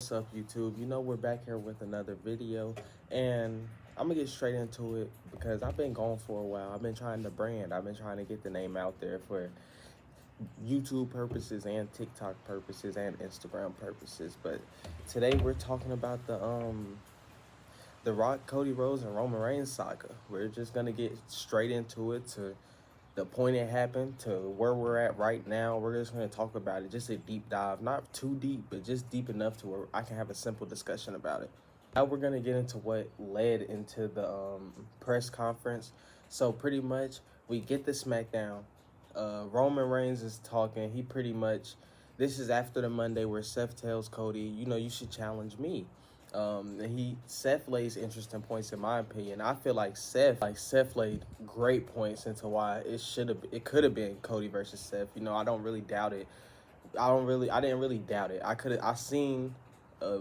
What's up, YouTube? We're back here with another video, and I'm gonna get straight into it because I've been gone for a while. I've been trying to brand, I've been trying to get the name out there for YouTube purposes and TikTok purposes and Instagram purposes. But today we're talking about the Rock, Cody Rhodes, and Roman Reigns saga. We're just gonna get straight into it to the point it happened to where we're at right now. We're just going to talk about it, just a deep dive, not too deep, but just deep enough to where I can have a simple discussion about it. Now we're going to get into what led into the press conference. So pretty much we get the SmackDown. Roman Reigns is talking. He pretty much, this is after the Monday where Seth tells Cody, you should challenge me. Seth lays interesting points in my opinion. I feel like Seth laid great points into why it could have been Cody versus Seth. I don't really doubt it. I didn't really doubt it. I seen a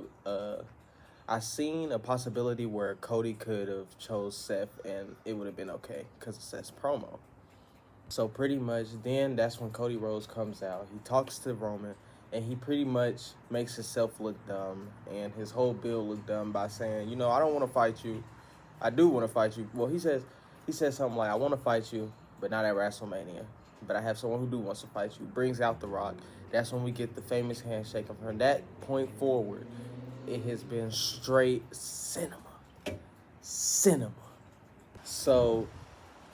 possibility where Cody could have chose Seth and it would have been okay because of Seth's promo. So pretty much then that's when Cody Rhodes comes out. He talks to Roman and he pretty much makes himself look dumb and his whole build look dumb by saying, I don't want to fight you. I do want to fight you. Well, he says something like, I want to fight you, but not at WrestleMania. But I have someone who wants to fight you. Brings out The Rock. That's when we get the famous handshake. And from that point forward, it has been straight cinema. So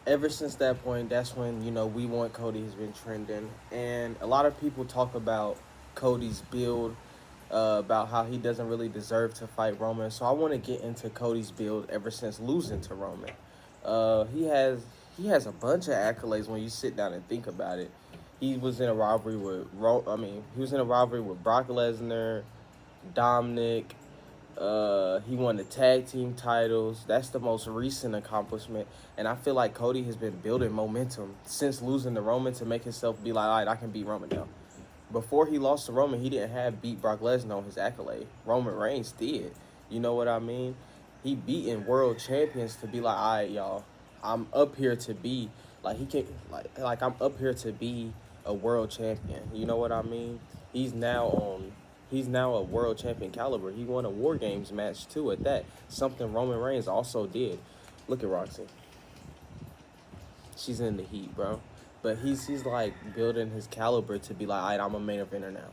ever since that point, that's when, We Want Cody has been trending. And a lot of people talk about Cody's build, about how he doesn't really deserve to fight Roman. So I want to get into Cody's build ever since losing to Roman. He has a bunch of accolades when you sit down and think about it. He was in a rivalry with Brock Lesnar, Dominic. He won the tag team titles. That's the most recent accomplishment. And I feel like Cody has been building momentum since losing to Roman to make himself be like, all right, I can beat Roman now. Before he lost to Roman, he didn't have beat Brock Lesnar on his accolade. Roman Reigns did. You know what I mean? He beaten world champions to be like, all right, y'all, I'm up here to be I'm up here to be a world champion. You know what I mean? He's now a world champion caliber. He won a War Games match too at that. Something Roman Reigns also did. Look at Roxy. She's in the heat, bro. But he's like building his caliber to be like, all right, I'm a main eventer now.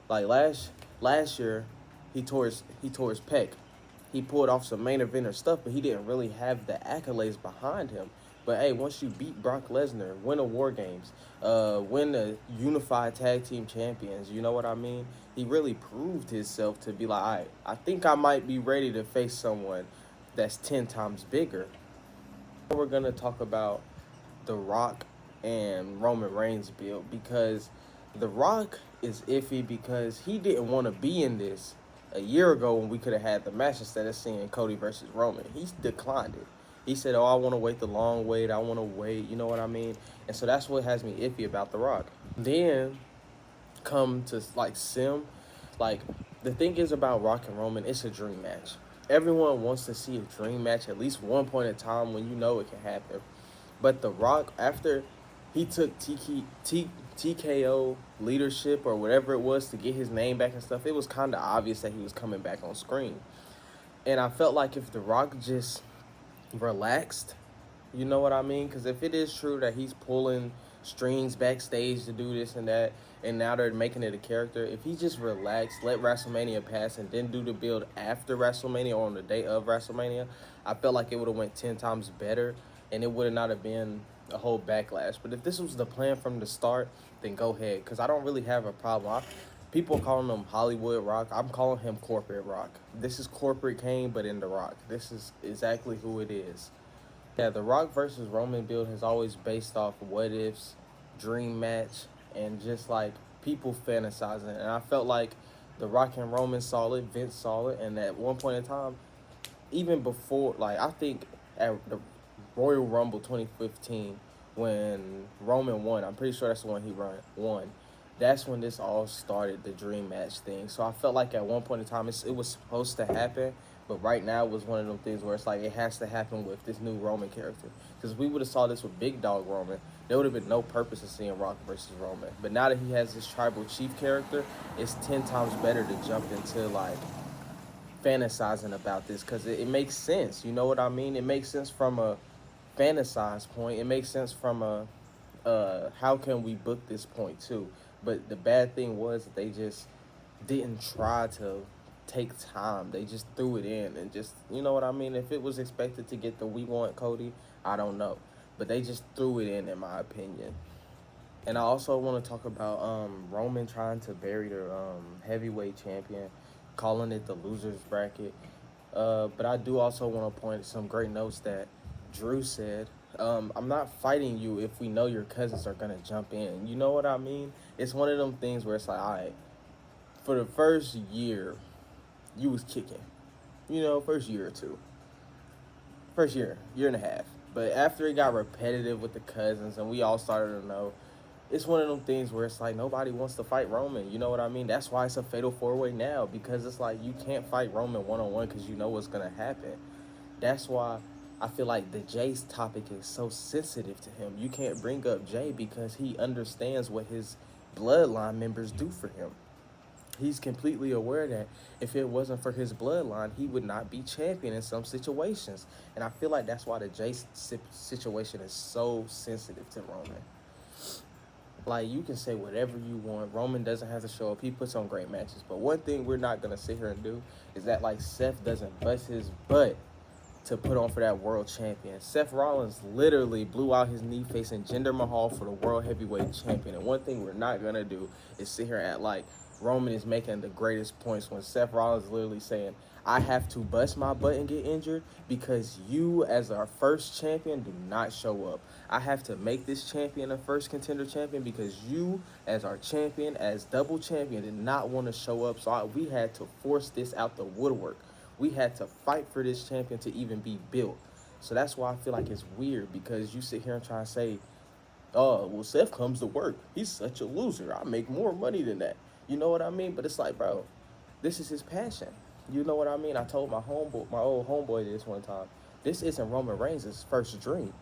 Like last year, he tore his pec. He pulled off some main eventer stuff, but he didn't really have the accolades behind him. But hey, once you beat Brock Lesnar, win a War Games, win the Unified Tag Team Champions, you know what I mean? He really proved himself to be like, all right, I think I might be ready to face someone that's 10 times bigger. We're going to talk about The Rock and Roman Reigns build, because The Rock is iffy because he didn't want to be in this a year ago when we could have had the match instead of seeing Cody versus Roman. He declined it. He said, I want to wait the long wait. I want to wait. You know what I mean? And so that's what has me iffy about The Rock. Then come to Sim. The thing is about Rock and Roman, it's a dream match. Everyone wants to see a dream match at least one point in time when it can happen. But The Rock, after he took TKO leadership or whatever it was to get his name back and stuff, it was kind of obvious that he was coming back on screen. And I felt like if The Rock just relaxed, you know what I mean? Because if it is true that he's pulling strings backstage to do this and that, and now they're making it a character, if he just relaxed, let WrestleMania pass, and then do the build after WrestleMania or on the day of WrestleMania, I felt like it would have went 10 times better, and it would not have been a whole backlash. But if this was the plan from the start, then go ahead, because I don't really have a problem. People calling him Hollywood Rock. I'm calling him Corporate Rock. This is Corporate Kane, but in The Rock. This is exactly who it is. Yeah, The Rock versus Roman build has always based off what ifs, dream match, and just people fantasizing. And I felt like The Rock and Roman saw it, Vince saw it, and at one point in time, even before, I think at the Royal Rumble 2015, when Roman won, I'm pretty sure that's the one he won. That's when this all started, the dream match thing. So I felt like at one point in time, it was supposed to happen, but right now it was one of them things where it's like it has to happen with this new Roman character. Because we would have saw this with Big Dog Roman, there would have been no purpose in seeing Rock versus Roman. But now that he has this tribal chief character, it's 10 times better to jump into like fantasizing about this because it makes sense. You know what I mean? It makes sense from a fantasize point. It makes sense from a how can we book this point too. But the bad thing was that they just didn't try to take time. They just threw it in and just, you know what I mean? If it was expected to get the "we want Cody," I don't know, but they just threw it in my opinion. And I also want to talk about Roman trying to bury the heavyweight champion, calling it the losers bracket. But I do also want to point some great notes that Drew said. I'm not fighting you if we know your cousins are gonna jump in. You know what I mean? It's one of them things where it's like, all right, for the first year, you was kicking. You know, first year or two. First year and a half. But after it got repetitive with the cousins and we all started to know, it's one of them things where it's like nobody wants to fight Roman. You know what I mean? That's why it's a fatal four-way now, because it's like you can't fight Roman one-on-one because you know what's going to happen. That's why I feel like the Jay's topic is so sensitive to him. You can't bring up Jay because he understands what his bloodline members do for him. He's completely aware that if it wasn't for his bloodline, he would not be champion in some situations. And I feel like that's why the Jay situation is so sensitive to Roman. Like, you can say whatever you want. Roman doesn't have to show up. He puts on great matches. But one thing we're not going to sit here and do is that, like, Seth doesn't bust his butt to put on for that world champion. Seth Rollins literally blew out his knee facing Jinder Mahal for the world heavyweight champion. And one thing we're not going to do is sit here and act like Roman is making the greatest points when Seth Rollins is literally saying, I have to bust my butt and get injured because you, as our first champion, do not show up. I have to make this champion a first contender champion because you, as our champion, as double champion, did not want to show up. So we had to force this out the woodwork. We had to fight for this champion to even be built. So that's why I feel like it's weird, because you sit here and try to say, oh, well, Seth comes to work. He's such a loser. I make more money than that. You know what I mean? But it's like, bro, this is his passion. You know what I mean? I told my old homeboy this one time. This isn't Roman Reigns' first dream.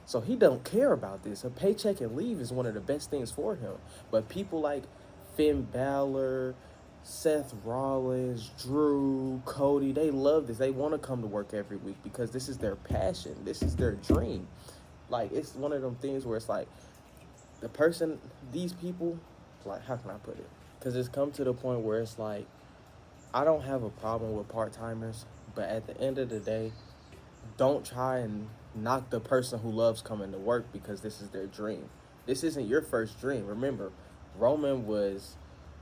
So he don't care about this. A paycheck and leave is one of the best things for him. But people like Finn Balor, Seth Rollins, Drew, Cody, they love this. They want to come to work every week because this is their passion. This is their dream. Like, it's one of them things where it's like, the person, these people, like, how can I put it? Because it's come to the point where it's like, I don't have a problem with part-timers, but at the end of the day, don't try and knock the person who loves coming to work because this is their dream. This isn't your first dream. Remember, Roman was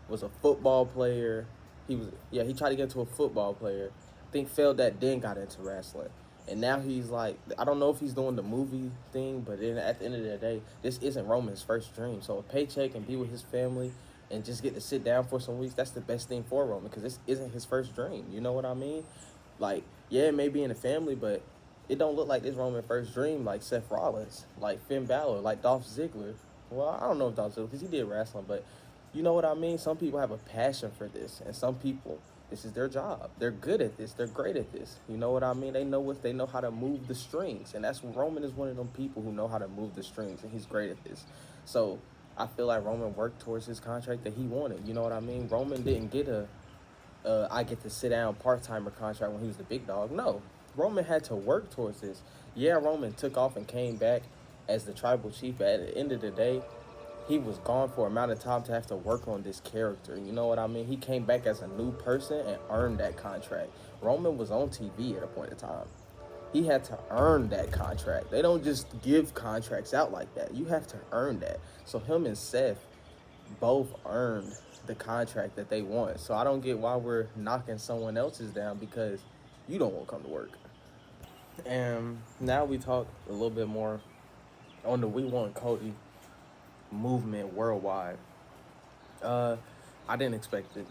a football player. He tried to get into a football player. I think failed that, then got into wrestling. And now he's like, I don't know if he's doing the movie thing, but then at the end of the day, this isn't Roman's first dream. So a paycheck and be with his family and just get to sit down for some weeks, that's the best thing for Roman, because this isn't his first dream. You know what I mean? Like, yeah, it may be in the family, but it don't look like this Roman first dream like Seth Rollins, like Finn Balor, like Dolph Ziggler. Well, I don't know if Dolph Ziggler, because he did wrestling, but you know what I mean? Some people have a passion for this, and some people, this is their job. They're good at this. They're great at this. You know what I mean? They know how to move the strings, and that's Roman is one of them people who know how to move the strings, and he's great at this. So I feel like Roman worked towards his contract that he wanted. You know what I mean? Roman didn't get I get to sit down part-timer contract when he was the big dog. No, Roman had to work towards this. Yeah, Roman took off and came back as the tribal chief, but at the end of the day, he was gone for an amount of time to have to work on this character. You know what I mean? He came back as a new person and earned that contract. Roman was on TV at a point in time. He had to earn that contract. They don't just give contracts out like that. You have to earn that. So him and Seth both earned the contract that they want. So I don't get why we're knocking someone else's down because you don't want to come to work. And now we talk a little bit more on the We Want Cody movement worldwide. I didn't expect it.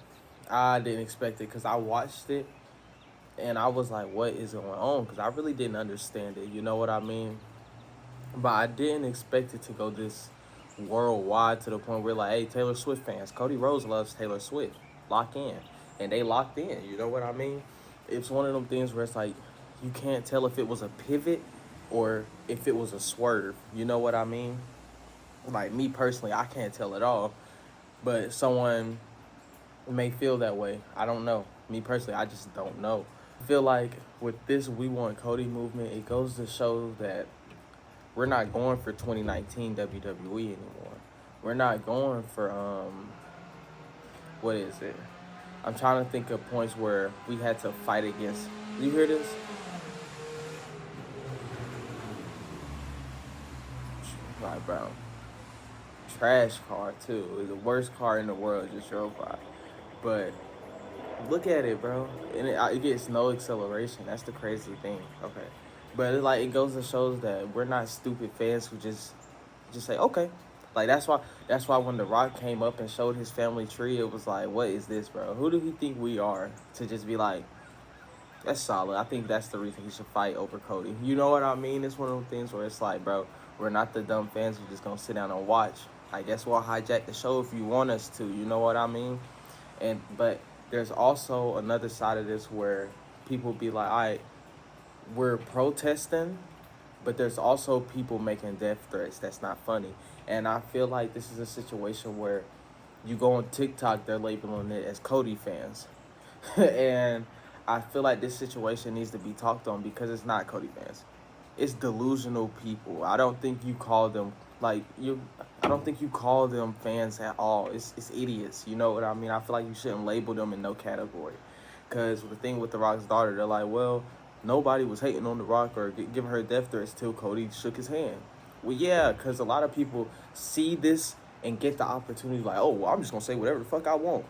I didn't expect it because I watched it and I was like, what is going on? Because I really didn't understand it. You know what I mean? But I didn't expect it to go this worldwide to the point where, like, hey, Taylor Swift fans, Cody Rhodes loves Taylor Swift. Lock in. And they locked in. You know what I mean? It's one of them things where it's like, you can't tell if it was a pivot or if it was a swerve. You know what I mean? Like me personally, I can't tell at all, but someone may feel that way. I don't know. Me personally, I just don't know. I feel like with this We Want Cody movement, it goes to show that we're not going for 2019 WWE anymore. We're not going for what is it? I'm trying to think of points where we had to fight against. You hear this? Like, bro, trash car too. It's the worst car in the world just drove by. But look at it, bro. And it gets no acceleration. That's the crazy thing. Okay. But it goes to shows that we're not stupid fans who just say, okay. Like that's why when The Rock came up and showed his family tree, it was like, what is this, bro? Who do he think we are to just be like, that's solid. I think that's the reason he should fight over Cody. You know what I mean? It's one of those things where it's like, bro, we're not the dumb fans who just gonna sit down and watch. I guess we'll hijack the show if you want us to. You know what I mean? But there's also another side of this where people be like, all right, we're protesting, but there's also people making death threats. That's not funny. And I feel like this is a situation where you go on TikTok, they're labeling it as Cody fans. And I feel like this situation needs to be talked on because it's not Cody fans. It's delusional people. I don't think you call them like you. I don't think you call them fans at all. It's idiots. You know what I mean? I feel like you shouldn't label them in no category. Cause the thing with The Rock's daughter, they're like, well, nobody was hating on The Rock or giving her death threats till Cody shook his hand. Well, yeah, cause a lot of people see this and get the opportunity like, oh, well, I'm just gonna say whatever the fuck I want.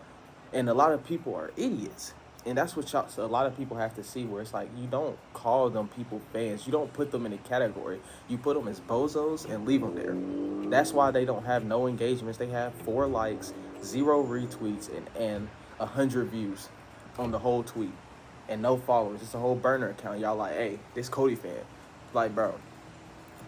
And a lot of people are idiots. And that's what a lot of people have to see, where it's like, you don't call them people fans. You don't put them in a category. You put them as bozos and leave them there. That's why they don't have no engagements. They have 4 likes, 0 retweets, and 100 views on the whole tweet. And no followers. It's a whole burner account. Y'all like, hey, this Cody fan. Like, bro,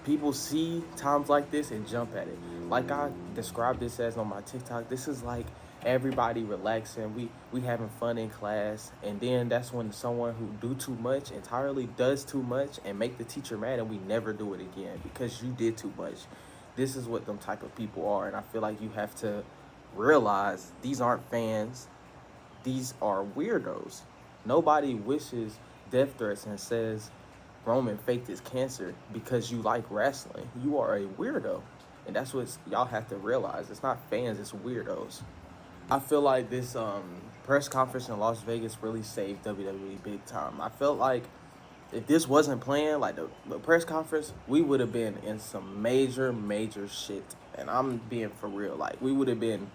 people see times like this and jump at it. Like I described this as on my TikTok, this is like everybody relaxing. We having fun in class, and then that's when someone who do too much entirely does too much and make the teacher mad, and we never do it again because you did too much. This is what them type of people are, and I feel like you have to realize these aren't fans. These are weirdos. Nobody wishes death threats and says Roman faked his cancer because you like wrestling. You are a weirdo. And that's what y'all have to realize. It's not fans, it's weirdos. I feel like this press conference in Las Vegas really saved WWE big time. I felt like if this wasn't planned, like the press conference, we would have been in some major, major shit. And I'm being for real. Like we would have been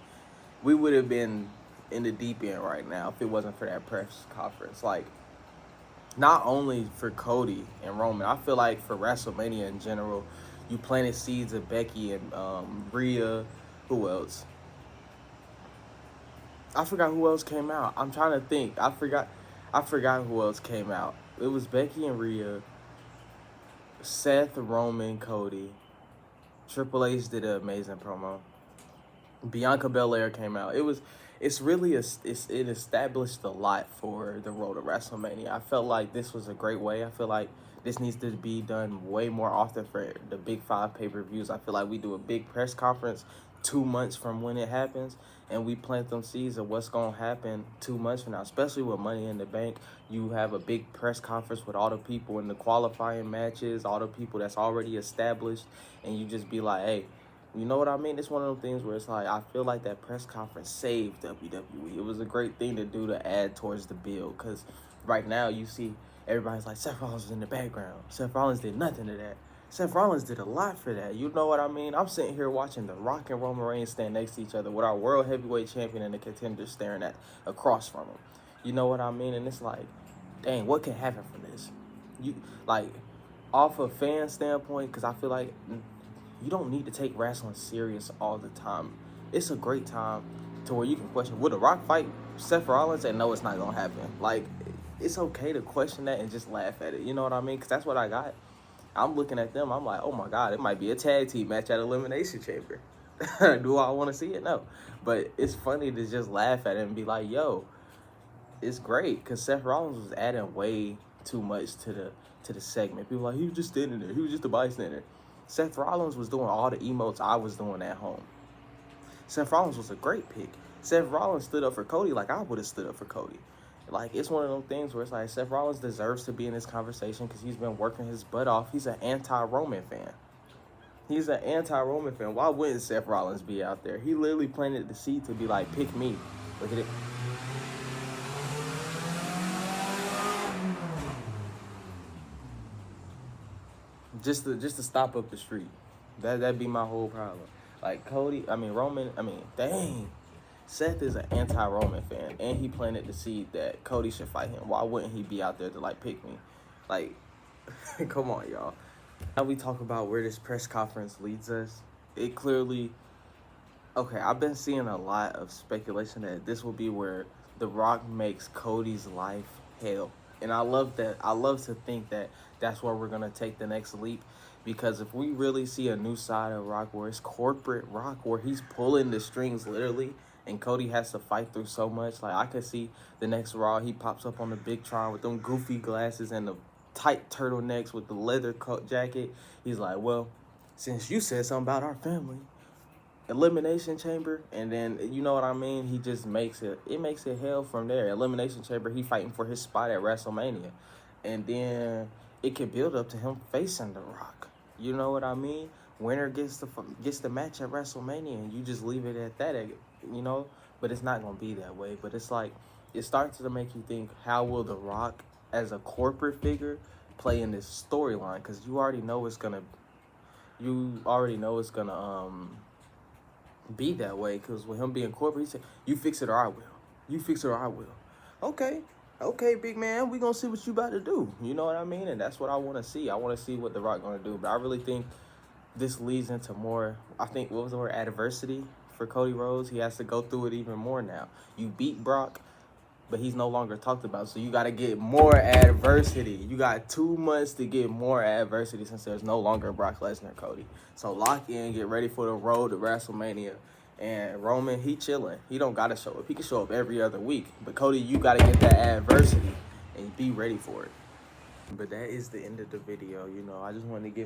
in the deep end right now if it wasn't for that press conference. Like, not only for Cody and Roman, I feel like for WrestleMania in general, you planted seeds of Becky and Rhea. Who else? I forgot who else came out. I'm trying to think. I forgot who else came out. It was Becky and Rhea, Seth, Roman, Cody. Triple H did an amazing promo. Bianca Belair came out. It established a lot for the road to WrestleMania. I felt like this was a great way. I feel like this needs to be done way more often for the big 5 pay-per-views. I feel like we do a big press conference 2 months from when it happens, and we plant them seeds of what's going to happen 2 months from now, especially with Money in the Bank. You have a big press conference with all the people in the qualifying matches, all the people that's already established, and you just be like, hey, you know what I mean? It's one of those things where it's like, I feel like that press conference saved WWE. It was a great thing to do to add towards the bill, because right now you see everybody's like, Seth Rollins was in the background. Seth Rollins did nothing to that. Seth Rollins did a lot for that. You know what I mean? I'm sitting here watching The Rock and Roman Reigns stand next to each other with our world heavyweight champion and the contender staring at across from him. You know what I mean? And it's like, dang, what can happen from this? You like, off a fan standpoint, because I feel like you don't need to take wrestling serious all the time. It's a great time to where you can question, would The Rock fight Seth Rollins? And no, it's not going to happen. Like, it's okay to question that and just laugh at it. You know what I mean? Because that's what I got. I'm looking at them. I'm like, oh, my God, it might be a tag team match at Elimination Chamber. Do I want to see it? No. But it's funny to just laugh at it and be like, yo, it's great. Because Seth Rollins was adding way too much to the segment. People like, he was just standing there. He was just a bystander. Seth Rollins was doing all the emotes I was doing at home. Seth Rollins was a great pick. Seth Rollins stood up for Cody like I would have stood up for Cody. Like, it's one of those things where it's like Seth Rollins deserves to be in this conversation because he's been working his butt off. He's an anti-Roman fan. He's an anti-Roman fan. Why wouldn't Seth Rollins be out there? He literally planted the seed to be like, pick me. Look at it. Just to stop up the street. That'd be my whole problem. Like Roman, dang. Seth is an anti-Roman fan, and he planted the seed that Cody should fight him. Why wouldn't he be out there to, like, pick me? Like, come on, y'all. Now we talk about where this press conference leads us. It clearly... Okay, I've been seeing a lot of speculation that this will be where The Rock makes Cody's life hell. And I love that. I love to think that that's where we're going to take the next leap. Because if we really see a new side of Rock where it's corporate Rock, where he's pulling the strings literally, and Cody has to fight through so much, like, I could see the next Raw, he pops up on the big Tron with them goofy glasses and the tight turtlenecks with the leather coat jacket. He's like, well, since you said something about our family, Elimination Chamber, and then, you know what I mean, he just makes it hell from there. Elimination Chamber, he fighting for his spot at Wrestlemania, and then it could build up to him facing The Rock. You know what I mean? Winner gets the match at WrestleMania, and you just leave it at that, you know? But it's not going to be that way. But it's like, it starts to make you think, how will The Rock, as a corporate figure, play in this storyline? Because you already know it's going to be that way. Because with him being corporate, he said, you fix it or I will. You fix it or I will. Okay, big man, we gonna see what you about to do. You know what I mean? And that's what I want to see. I want to see what The Rock gonna do. But I really think this leads into more, I think, what was the word, adversity for Cody Rhodes. He has to go through it even more now. You beat Brock, but he's no longer talked about. So you got to get more adversity. You got 2 months to get more adversity since there's no longer Brock Lesnar, Cody. So lock in, get ready for the road to WrestleMania. And Roman, he chilling. He don't got to show up. He can show up every other week. But Cody, you got to get that adversity and be ready for it. But that is the end of the video. You know, I just wanted to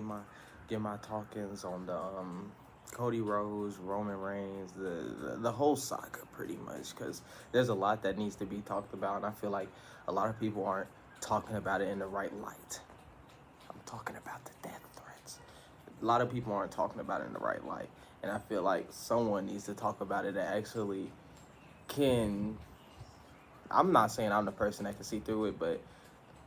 get my talkings on the Cody Rhodes, Roman Reigns, the whole saga pretty much, because there's a lot that needs to be talked about, and I feel like a lot of people aren't talking about it in the right light. I'm talking about the death threats. A lot of people aren't talking about it in the right light, and I feel like someone needs to talk about it that actually can... I'm not saying I'm the person that can see through it, but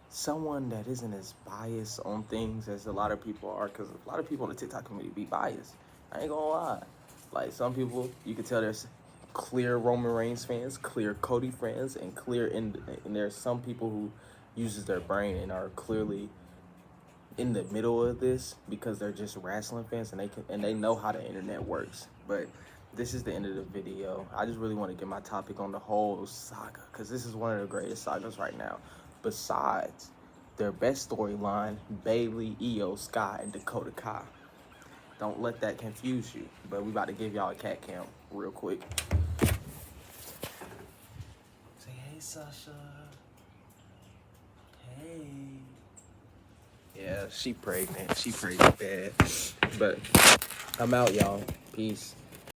someone that isn't as biased on things as a lot of people are, because a lot of people in the TikTok community be biased. I ain't gonna lie. Like, some people, you can tell there's clear Roman Reigns fans, clear Cody fans, and there's some people who uses their brain and are clearly in the middle of this because they're just wrestling fans and they know how the internet works. But this is the end of the video. I just really want to get my topic on the whole saga, because this is one of the greatest sagas right now. Besides their best storyline, Bayley, Io, Sky, and Dakota Kai. Don't let that confuse you. But we about to give y'all a cat cam real quick. Say, hey, Sasha. Hey. Yeah, she pregnant. She pregnant bad. But I'm out, y'all. Peace.